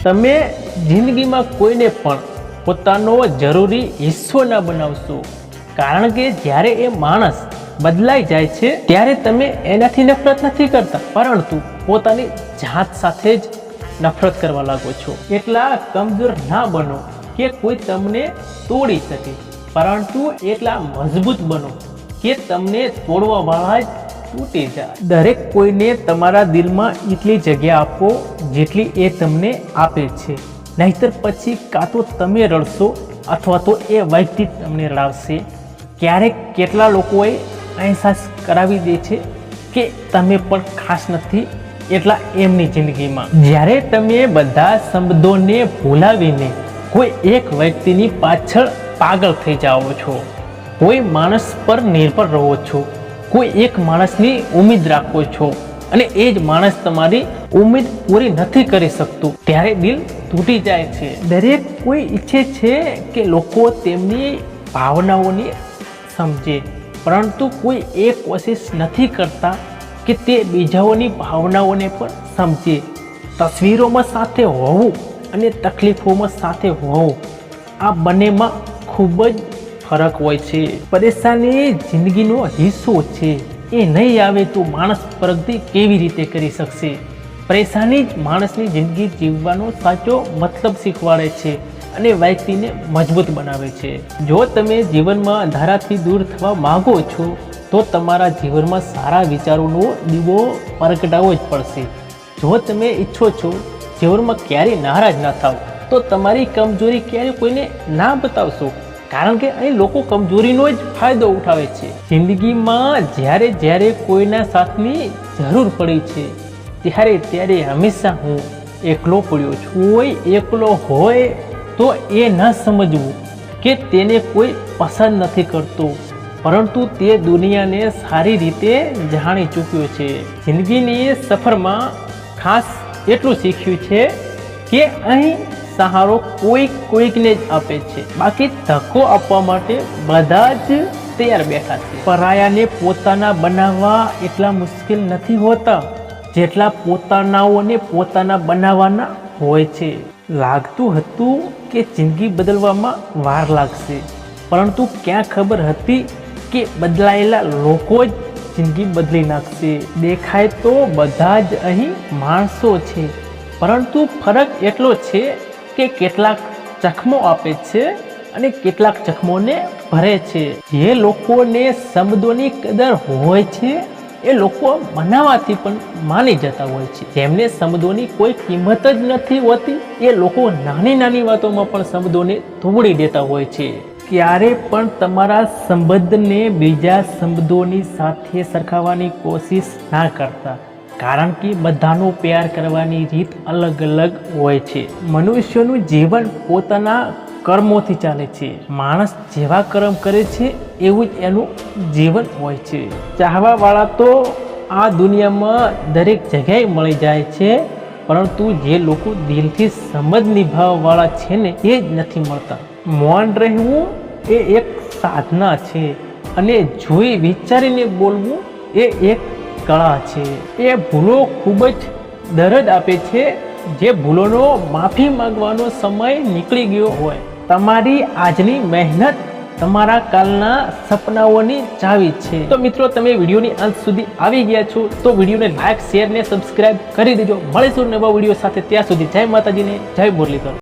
તમે જિંદગીમાં કોઈને પણ પોતાનો જરૂરી હિસ્સો ના બનાવશો, કારણ કે જ્યારે એ માણસ બદલાઈ જાય છે ત્યારે તમે એનાથી નફરત નથી કરતા, પરંતુ પોતાની જાત સાથે જ નફરત કરવા લાગો છો. એટલા કમજોર ના બનો કે કોઈ તમને તોડી શકે, પરંતુ એટલા મજબૂત બનો કે તમને તોડવા વાળા જ તૂટી જાય. દરેક કોઈને તમારા દિલમાં એટલી જગ્યા આપો જેટલી એ તમને આપે છે, નહીતર પછી કાં તો તમે રડશો અથવા તો એ વ્યક્તિ તમને રડાવશે. ક્યારેક કેટલા લોકોએ અહેસાસ કરાવી દે છે કે તમે પણ ખાસ નથી એટલા એમની જિંદગીમાં. જ્યારે તમે બધા શબ્દોને ભૂલાવીને કોઈ એક વ્યક્તિની પાછળ પાગલ થઈ જાઓ છો, કોઈ માણસ પર નિર્ભર રહો છો, કોઈ એક માણસની ઉમ્મીદ રાખો છો અને એ જ માણસ તમારી ઉમ્મીદ પૂરી નથી કરી શકતું, ત્યારે દિલ તૂટી જાય છે. દરેક કોઈ ઈચ્છે છે કે લોકો તેમની ભાવનાઓને સમજે, પરંતુ કોઈ એ કોશિશ નથી કરતા કે તે બીજાઓની ભાવનાઓને પણ સમજે. તસવીરોમાં સાથે હોવું અને તકલીફોમાં સાથે હોવું, આ બંનેમાં ખૂબ જ ફરક હોય છે. પરેશાની જિંદગીનો હિસ્સો છે, એ નહીં આવે તો માણસ પ્રગતિ કેવી રીતે કરી શકશે? પરેશાની જ માણસની જિંદગી જીવવાનો સાચો મતલબ શીખવાડે છે અને વ્યક્તિને મજબૂત બનાવે છે. જો તમે જીવનમાં અંધારાથી દૂર થવા માંગો છો તો તમારા જીવનમાં સારા વિચારોનો દીવો પ્રગટાવવો જ પડશે. જો તમે ઈચ્છો છો જીવનમાં ક્યારેય નારાજ ના થાવ તો તમારી કમજોરી ક્યારેય કોઈને ના બતાવશો, કારણ કે અહીં લોકો કમજોરીનો જ ફાયદો ઉઠાવે છે. જિંદગીમાં જ્યારે જ્યારે કોઈના સાથની જરૂર પડી છે ત્યારે હંમેશા હું એકલો પડ્યો છું. કોઈ એકલો હોય તો એ ન સમજવું કે તેને કોઈ પસંદ નથી કરતો, પરંતુ તે દુનિયાને સારી રીતે જાણી ચૂક્યો છે. જિંદગીની સફરમાં ખાસ એટલું શીખ્યું છે કે અહીં સહારો કોઈકને જ આપે છે, બાકી ધક્કો આપવા માટે બધા જ તૈયાર બેઠા છે. પરાયાને પોતાના બનાવવા એટલા મુશ્કેલ નથી હોતા જેટલા પોતાનાઓને પોતાના બનાવવાના હોય છે. લાગતું હતું કે જિંદગી બદલવામાં વાર લાગશે, પરંતુ ક્યાં ખબર હતી કે બદલાયેલા લોકો જ જિંદગી બદલી નાખશે. દેખાય તો બધા જ અહીં માણસો છે, પરંતુ ફરક એટલો છે કે કેટલાક ચકમો આપે છે અને કેટલાક ચકમોને ભરે છે. જે લોકોને શબ્દોની કદર હોય છે એ લોકો મનાવાથી પણ માની જતા હોય છે. જેમને શબ્દોની કોઈ કિંમત જ નથી હોતી એ લોકો નાની નાની વાતોમાં પણ શબ્દોને તોડી દેતા હોય છે. ક્યારે પણ તમારા સંબંધને બીજા શબ્દોની સાથે સરખાવવાની કોશિશ ના કરતા, કારણ કે બધાનો પ્યાર કરવાની રીત અલગ અલગ હોય છે. મનુષ્યનું જીવન પોતાના કર્મોથી ચાલે છે. માણસ જેવા કર્મ કરે છે એવું જ એનું જીવન હોય છે. ચાહવા વાળા તો આ દુનિયામાં દરેક જગ્યાએ મળી જાય છે, પરંતુ જે લોકો દિલથી સંબંધ નિભાવવા વાળા છે ને એ જ નથી મળતા. મૌન રહેવું એ એક સાધના છે અને જોઈ વિચારીને બોલવું એ એક કળા છે. એ ભૂલો ખૂબ જ દર્દ આપે છે, જે ભૂલોનો માફી માંગવાનો સમય નીકળી ગયો હોય. તમારી આજની મહેનત તમારા કાલના સપનાઓની ચાવી છે. તો મિત્રો, તમે વિડીયોની અંત સુધી આવી ગયા છો તો વિડીયોને લાઈક, શેર ને સબસ્ક્રાઇબ કરી દેજો. મળીશું નવા વિડીયો સાથે. ત્યાં સુધી જય માતાજીને, જય મુરલીધર.